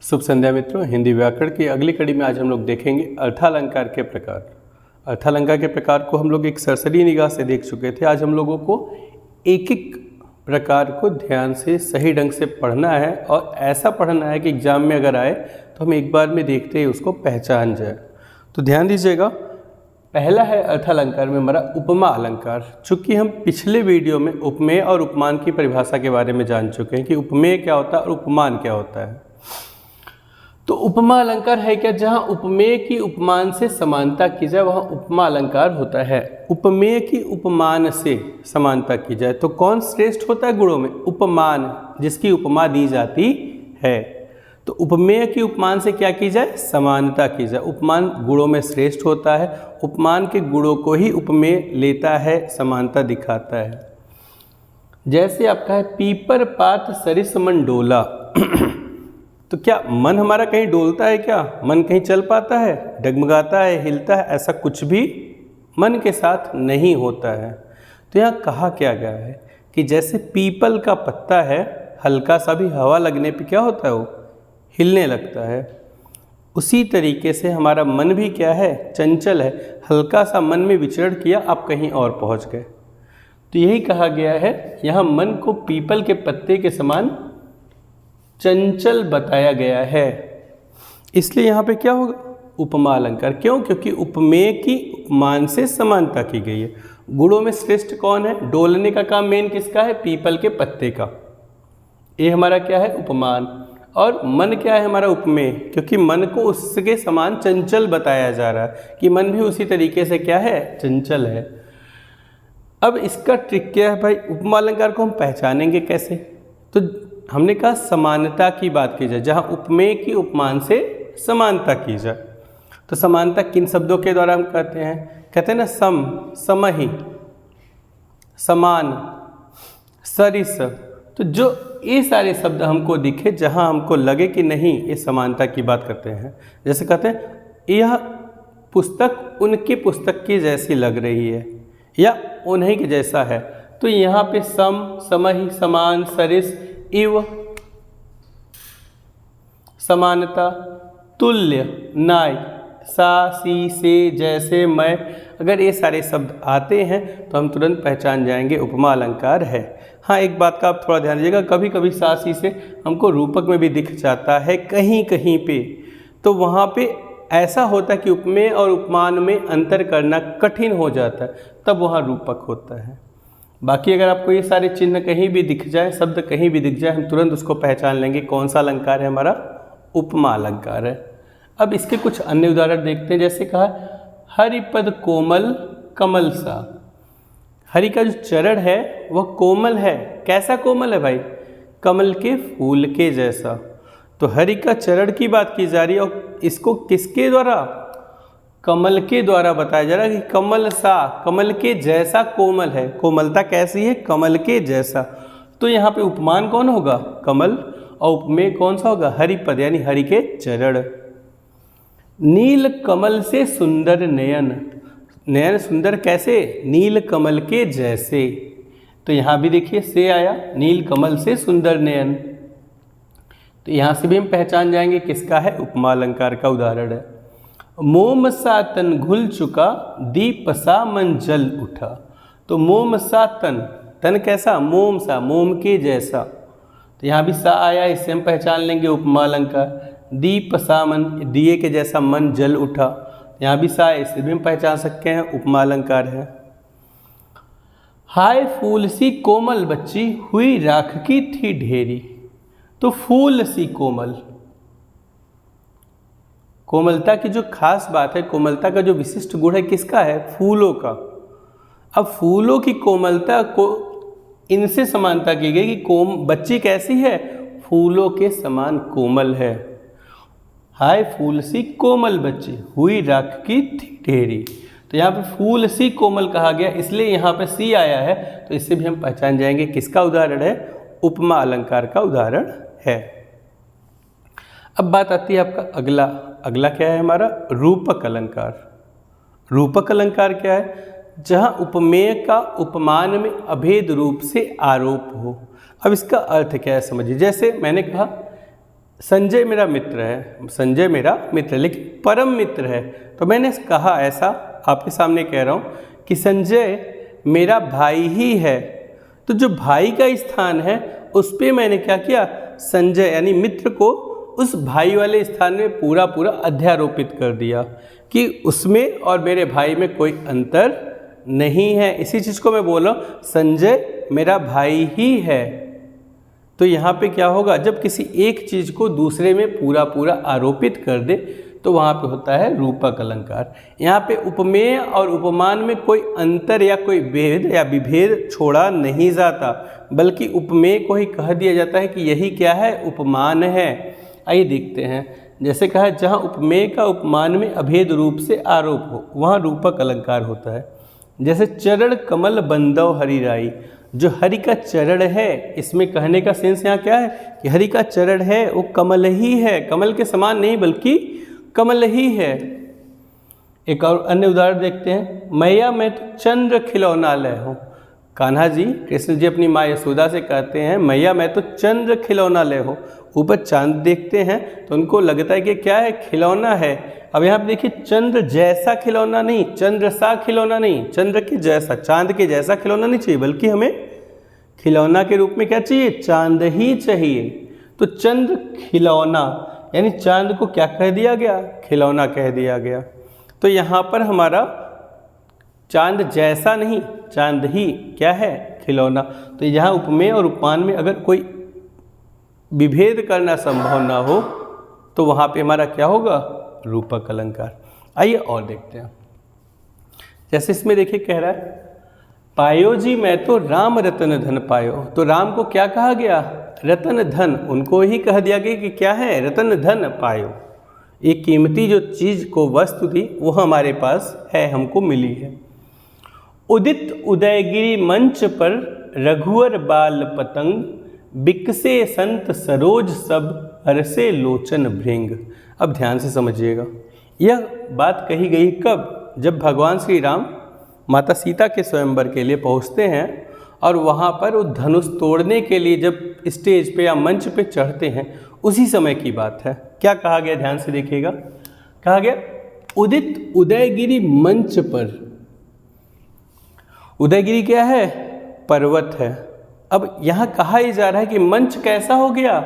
शुभ संध्या मित्रों, हिंदी व्याकरण की अगली कड़ी में आज हम लोग देखेंगे अर्थालंकार के प्रकार। अर्थालंकार के प्रकार को हम लोग एक सरसरी निगाह से देख चुके थे। आज हम लोगों को एक एक प्रकार को ध्यान से सही ढंग से पढ़ना है और ऐसा पढ़ना है कि एग्जाम में अगर आए तो हम एक बार में देखते ही उसको पहचान जाए। तो ध्यान दीजिएगा, पहला है अर्थालंकार में हमारा उपमा अलंकार। चूँकि हम पिछले वीडियो में उपमेय और उपमान की परिभाषा के बारे में जान चुके हैं कि उपमेय क्या होता है और उपमान क्या होता है। तो उपमा अलंकार है क्या? जहाँ उपमेय की उपमान से समानता की जाए वहाँ उपमा अलंकार होता है। उपमेय की उपमान से समानता की जाए तो कौन श्रेष्ठ होता है गुणों में? उपमान, जिसकी उपमा दी जाती है। तो उपमेय की उपमान से क्या की जाए? समानता की जाए। उपमान गुणों में श्रेष्ठ होता है, उपमान के गुणों को ही उपमेय लेता है, समानता दिखाता है। जैसे आपका है पीपर पात सरिस मन डोला। तो क्या मन हमारा कहीं डोलता है क्या? मन कहीं चल पाता है, डगमगाता है, हिलता है? ऐसा कुछ भी मन के साथ नहीं होता है। तो यहाँ कहा क्या गया है कि जैसे पीपल का पत्ता है, हल्का सा भी हवा लगने पे क्या होता है? वो हिलने लगता है। उसी तरीके से हमारा मन भी क्या है? चंचल है। हल्का सा मन में विचरण किया, आप कहीं और पहुँच गए। तो यही कहा गया है, यहाँ मन को पीपल के पत्ते के समान चंचल बताया गया है। इसलिए यहाँ पे क्या होगा? उपमा अलंकार। क्यों? क्योंकि उपमेय की उपमान से समानता की गई है। गुणों में श्रेष्ठ कौन है? डोलने का काम मेन किसका है? पीपल के पत्ते का। ये हमारा क्या है? उपमान। और मन क्या है हमारा? उपमेय। क्योंकि मन को उसके समान चंचल बताया जा रहा है कि मन भी उसी तरीके से क्या है? चंचल है। अब इसका ट्रिक क्या है भाई? उपमा अलंकार को हम पहचानेंगे कैसे? तो हमने कहा समानता की बात की जाए, जहाँ उपमेय की उपमान से समानता की जाए। तो समानता किन शब्दों के द्वारा हम कहते हैं? कहते हैं ना सम, समहि, समान, सरिस। तो जो ये सारे शब्द हमको दिखे, जहाँ हमको लगे कि नहीं ये समानता की बात करते हैं। जैसे कहते हैं यह पुस्तक उनकी पुस्तक की जैसी लग रही है या उन्हीं के जैसा है। तो यहाँ पे सम, समहि, समान, सरिस, इव, समानता, तुल्य, नाय, सा, सी, से, जैसे, मैं, अगर ये सारे शब्द आते हैं तो हम तुरंत पहचान जाएंगे उपमा अलंकार है। हाँ, एक बात का आप थोड़ा ध्यान दीजिएगा, कभी कभी सा, सी से हमको रूपक में भी दिख जाता है कहीं कहीं पे। तो वहाँ पे ऐसा होता है कि उपमेय और उपमान में अंतर करना कठिन हो जाता है, तब वहाँ रूपक होता है। बाकी अगर आपको ये सारे चिन्ह कहीं भी दिख जाए, शब्द कहीं भी दिख जाए, हम तुरंत उसको पहचान लेंगे कौन सा अलंकार है हमारा? उपमा अलंकार है। अब इसके कुछ अन्य उदाहरण देखते हैं। जैसे कहा हरिपद कोमल कमल सा। हरि का जो चरण है वह कोमल है। कैसा कोमल है भाई? कमल के फूल के जैसा। तो हरि का चरण की बात की जा रही है और इसको किसके द्वारा? कमल के द्वारा बताया जा रहा है कि कमल सा, कमल के जैसा कोमल है। कोमलता कैसी है? कमल के जैसा। तो यहाँ पे उपमान कौन होगा? कमल। और उपमेय कौन सा होगा? हरिपद, यानी हरि के चरण। नील कमल से सुंदर नयन। नयन सुंदर कैसे? नील कमल के जैसे। तो यहाँ भी देखिए से आया, नील कमल से सुंदर नयन। तो यहाँ से भी हम पहचान जाएंगे किसका है? उपमा अलंकार का उदाहरण है। मोम सा तन घुल चुका, दीप सा मन जल उठा। तो मोम सा तन, तन कैसा? मोम सा, मोम के जैसा। तो यहाँ भी सा आया, इससे हम पहचान लेंगे उपमा अलंकार। दीप सा मन, दिए के जैसा मन जल उठा। यहाँ भी सा है, इससे भी हम पहचान सकते हैं उपमा अलंकार है। हाय फूल सी कोमल बच्ची, हुई राख की थी ढेरी। तो फूल सी कोमल, कोमलता की जो खास बात है, कोमलता का जो विशिष्ट गुण है किसका है? फूलों का। अब फूलों की कोमलता को इनसे समानता की गई कि बच्ची कैसी है? फूलों के समान कोमल है। हाय फूल सी कोमल बच्ची, हुई राख की थी ढेरी। तो यहाँ पे फूल सी कोमल कहा गया, इसलिए यहाँ पे सी आया है। तो इससे भी हम पहचान जाएंगे किसका उदाहरण है? उपमा अलंकार का उदाहरण है। अब बात आती है आपका अगला क्या है हमारा? रूपक अलंकार। रूपक अलंकार क्या है? जहाँ उपमेय का उपमान में अभेद रूप से आरोप हो। अब इसका अर्थ क्या है समझिए। जैसे मैंने कहा संजय मेरा मित्र है, संजय मेरा मित्र है, लेकिन परम मित्र है। तो मैंने कहा ऐसा, आपके सामने कह रहा हूँ कि संजय मेरा भाई ही है। तो जो भाई का स्थान है उस पर मैंने क्या किया, संजय यानी मित्र को उस भाई वाले स्थान में पूरा पूरा अध्यारोपित कर दिया कि उसमें और मेरे भाई में कोई अंतर नहीं है। इसी चीज़ को मैं बोल रहा हूँ, संजय मेरा भाई ही है। तो यहाँ पे क्या होगा, जब किसी एक चीज़ को दूसरे में पूरा पूरा आरोपित कर दे तो वहाँ पे होता है रूपक अलंकार। यहाँ पे उपमेय और उपमान में कोई अंतर या कोई भेद या विभेद छोड़ा नहीं जाता, बल्कि उपमेय को ही कह दिया जाता है कि यही क्या है, उपमान है। आइए देखते हैं, जैसे कहा जहाँ उपमेय का उपमान में अभेद रूप से आरोप हो वहाँ रूपक अलंकार होता है। जैसे चरण कमल बंदव हरिराई, जो हरि का चरण है, इसमें कहने का सेंस यहाँ क्या है कि हरि का चरण है वो कमल ही है, कमल के समान नहीं बल्कि कमल ही है। एक और अन्य उदाहरण देखते हैं, मैया मैं तो चंद्र खिलौना लय हूँ। कान्हा जी, कृष्ण जी अपनी माँ यशोदा से कहते हैं मैया मैं तो चंद्र खिलौना लय हूँ। ऊपर चांद देखते हैं तो उनको लगता है कि क्या है, खिलौना है। अब यहाँ पे देखिए, चंद्र जैसा खिलौना नहीं, चंद्र सा खिलौना नहीं, चंद्र के जैसा, चांद के जैसा खिलौना नहीं चाहिए, बल्कि हमें खिलौना के रूप में क्या चाहिए, चांद ही चाहिए। तो चंद्र खिलौना यानी चांद को क्या कह दिया गया, खिलौना कह दिया गया। तो यहाँ पर हमारा चांद जैसा नहीं, चांद ही क्या है, खिलौना। तो यहाँ उपमेय और उपमान में अगर कोई विभेद करना संभव ना हो तो वहाँ पे हमारा क्या होगा, रूपक अलंकार। आइए और देखते हैं, जैसे इसमें देखिए कह रहा है पायो जी मैं तो राम रतन धन पायो। तो राम को क्या कहा गया, रतन धन, उनको ही कह दिया गया कि क्या है, रतन धन पायो। एक कीमती जो चीज़ को वस्तु थी वो हमारे पास है, हमको मिली है। उदित उदयगिरी मंच पर रघुवर बाल पतंग, बिकसे संत सरोज सब हरसे लोचन भृंग। अब ध्यान से समझिएगा, यह बात कही गई कब, जब भगवान श्री राम माता सीता के स्वयंवर के लिए पहुंचते हैं और वहां पर वो धनुष तोड़ने के लिए जब स्टेज पे या मंच पे चढ़ते हैं, उसी समय की बात है। क्या कहा गया, ध्यान से देखिएगा, कहा गया उदित उदयगिरी मंच पर। उदयगिरी क्या है, पर्वत है। अब यहाँ कहा ही जा रहा है कि मंच कैसा हो गया,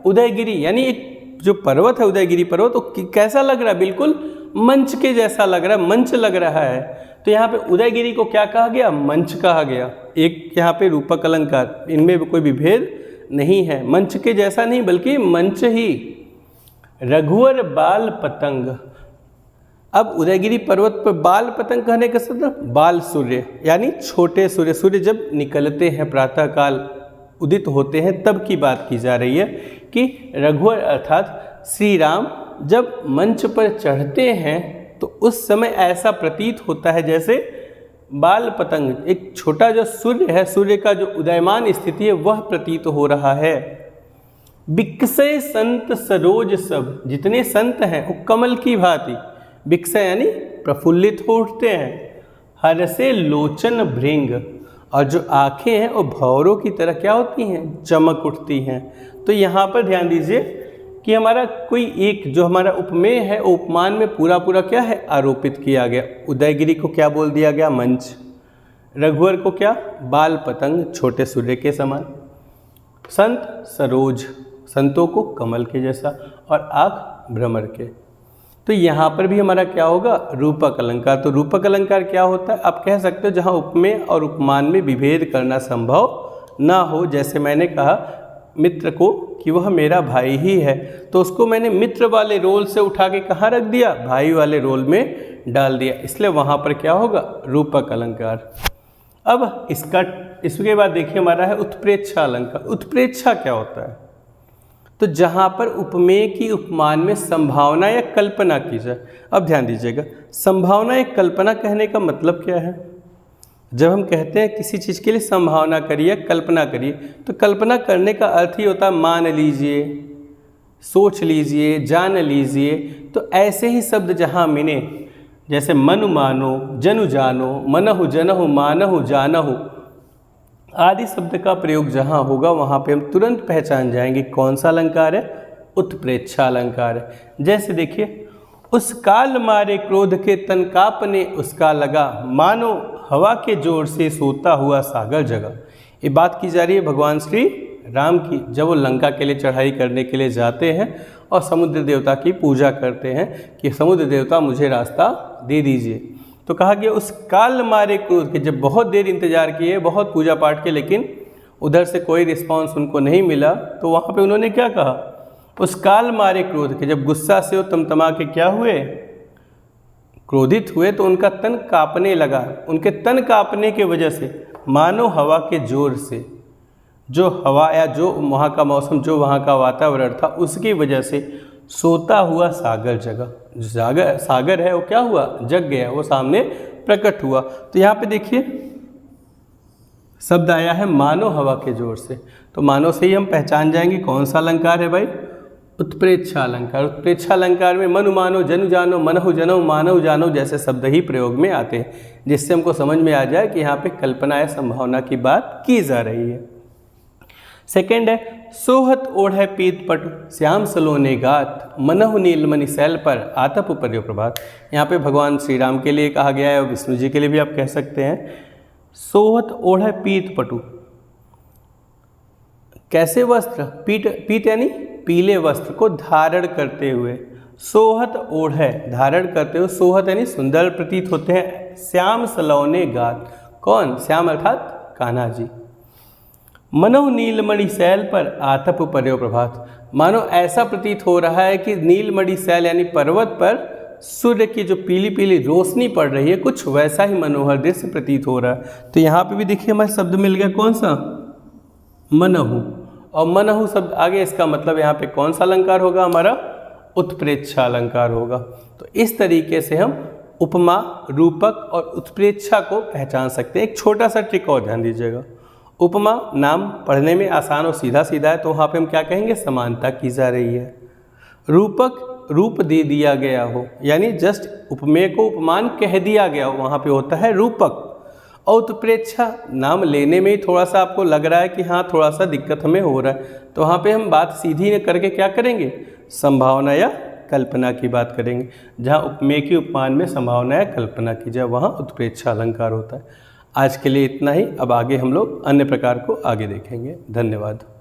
उदयगिरी, यानी एक जो पर्वत है उदयगिरी पर्वत, तो कैसा लग रहा है, बिल्कुल मंच के जैसा लग रहा है, मंच लग रहा है। तो यहाँ पे उदयगिरी को क्या कहा गया, मंच कहा गया। एक यहाँ पे रूपक अलंकार, इनमें कोई विभेद नहीं है, मंच के जैसा नहीं बल्कि मंच ही। रघुवर बाल पतंग, अब उदयगिरी पर्वत पर बाल पतंग कहने का मतलब बाल सूर्य, यानी छोटे सूर्य। सूर्य जब निकलते हैं प्रातःकाल, उदित होते हैं, तब की बात की जा रही है कि रघुवर अर्थात श्री राम जब मंच पर चढ़ते हैं तो उस समय ऐसा प्रतीत होता है जैसे बाल पतंग, एक छोटा जो सूर्य है, सूर्य का जो उदयमान स्थिति है वह प्रतीत हो रहा है। बिकसे संत सरोज सब, जितने संत हैं वो कमल की भांति, बिकसे यानी प्रफुल्लित हो उठते हैं। हरसे लोचन भृंग, और जो आँखें हैं वो भौरों की तरह क्या होती हैं, चमक उठती हैं। तो यहाँ पर ध्यान दीजिए कि हमारा कोई एक जो हमारा उपमेय है, उपमान में पूरा पूरा क्या है, आरोपित किया गया। उदयगिरी को क्या बोल दिया गया, मंच। रघुवर को क्या, बाल पतंग, छोटे सूर्य के समान। संत सरोज, संतों को कमल के जैसा, और आँख भ्रमर के। तो यहाँ पर भी हमारा क्या होगा, रूपक अलंकार। तो रूपक अलंकार क्या होता है, आप कह सकते हो जहाँ उपमेय और उपमान में विभेद करना संभव ना हो। जैसे मैंने कहा मित्र को कि वह मेरा भाई ही है, तो उसको मैंने मित्र वाले रोल से उठा के कहाँ रख दिया, भाई वाले रोल में डाल दिया, इसलिए वहाँ पर क्या होगा, रूपक अलंकार। अब इसके बाद देखिए हमारा है उत्प्रेक्षा अलंकार। उत्प्रेक्षा क्या होता है, तो जहाँ पर उपमेय की उपमान में संभावना या कल्पना की जाए। अब ध्यान दीजिएगा, संभावना या कल्पना कहने का मतलब क्या है। जब हम कहते हैं किसी चीज़ के लिए संभावना करिए, कल्पना करिए, तो कल्पना करने का अर्थ ही होता है मान लीजिए, सोच लीजिए, जान लीजिए। तो ऐसे ही शब्द जहाँ मिले, जैसे मनु मानो, जनु जानो, मनहु जनहु, मानहु जानहु आदि शब्द का प्रयोग जहाँ होगा वहाँ पे हम तुरंत पहचान जाएंगे कौन सा अलंकार है, उत्प्रेक्षा अलंकार है। जैसे देखिए, उस काल मारे क्रोध के तन काँपने उसका लगा, मानो हवा के जोर से सोता हुआ सागर जगा। ये बात की जा रही है भगवान श्री राम की, जब वो लंका के लिए चढ़ाई करने के लिए जाते हैं और समुद्र देवता की पूजा करते हैं कि समुद्र देवता मुझे रास्ता दे दीजिए। तो कहा गया उस काल मारे क्रोध के, जब बहुत देर इंतजार किए, बहुत पूजा पाठ के, लेकिन उधर से कोई रिस्पांस उनको नहीं मिला, तो वहाँ पे उन्होंने क्या कहा, उस काल मारे क्रोध के, जब गुस्सा से वो तमतमा के क्या हुए, क्रोधित हुए, तो उनका तन काँपने लगा। उनके तन काँपने के वजह से मानो हवा के जोर से, जो हवा या जो वहाँ का मौसम, जो वहाँ का वातावरण था, उसकी वजह से सोता हुआ सागर जगा। जो सागर है वो क्या हुआ, जग गया, वो सामने प्रकट हुआ। तो यहाँ पे देखिए शब्द आया है मानो हवा के जोर से, तो मानो से ही हम पहचान जाएंगे कौन सा अलंकार है भाई, उत्प्रेक्षा अलंकार। उत्प्रेक्षा अलंकार में मनु मानो, जनु जानो, मनहु जनो, मानव जानो जैसे शब्द ही प्रयोग में आते हैं, जिससे हमको समझ में आ जाए कि यहाँ पे कल्पना या संभावना की बात की जा रही है। सेकेंड है सोहत ओढ़े पीत पटु, श्याम सलोने गात, मनहु नीलमणि शैल पर आतप पर्यो प्रभात। यहाँ पे भगवान श्री राम के लिए कहा गया है और विष्णु जी के लिए भी आप कह सकते हैं। सोहत ओढ़े पीत पटु, कैसे वस्त्र, पीत यानी पीले वस्त्र को धारण करते हुए, सोहत ओढ़े धारण करते हुए, सोहत यानी सुंदर प्रतीत होते हैं। श्याम सलोने गात, कौन, श्याम अर्थात कान्हा जी। मनो नीलमणि शैल पर आतप पर्यो प्रभात, मानो ऐसा प्रतीत हो रहा है कि नीलमणि शैल यानी पर्वत पर सूर्य की जो पीली पीली रोशनी पड़ रही है, कुछ वैसा ही मनोहर दृश्य प्रतीत हो रहा है। तो यहाँ पे भी देखिए हमारा शब्द मिल गया कौन सा, मनहु, और मनहु शब्द आगे, इसका मतलब यहाँ पे कौन सा अलंकार होगा हमारा, उत्प्रेक्षा अलंकार होगा। तो इस तरीके से हम उपमा, रूपक और उत्प्रेक्षा को पहचान सकते हैं। एक छोटा सा ट्रिक और ध्यान दीजिएगा, उपमा नाम पढ़ने में आसान और सीधा सीधा है, तो वहाँ पे हम क्या कहेंगे, समानता की जा रही है। रूपक, रूप दे दिया गया हो, यानी जस्ट उपमेय को उपमान कह दिया गया हो, वहाँ पे होता है रूपक। और उत्प्रेक्षा नाम लेने में ही थोड़ा सा आपको लग रहा है कि हाँ थोड़ा सा दिक्कत हमें हो रहा है, तो वहाँ पे हम बात सीधी न करके क्या करेंगे, संभावना या कल्पना की बात करेंगे। जहाँ उपमेय की उपमान में संभावना या कल्पना की जाए, वहाँ उत्प्रेक्षा अलंकार होता है। आज के लिए इतना ही, अब आगे हम लोग अन्य प्रकार को आगे देखेंगे। धन्यवाद।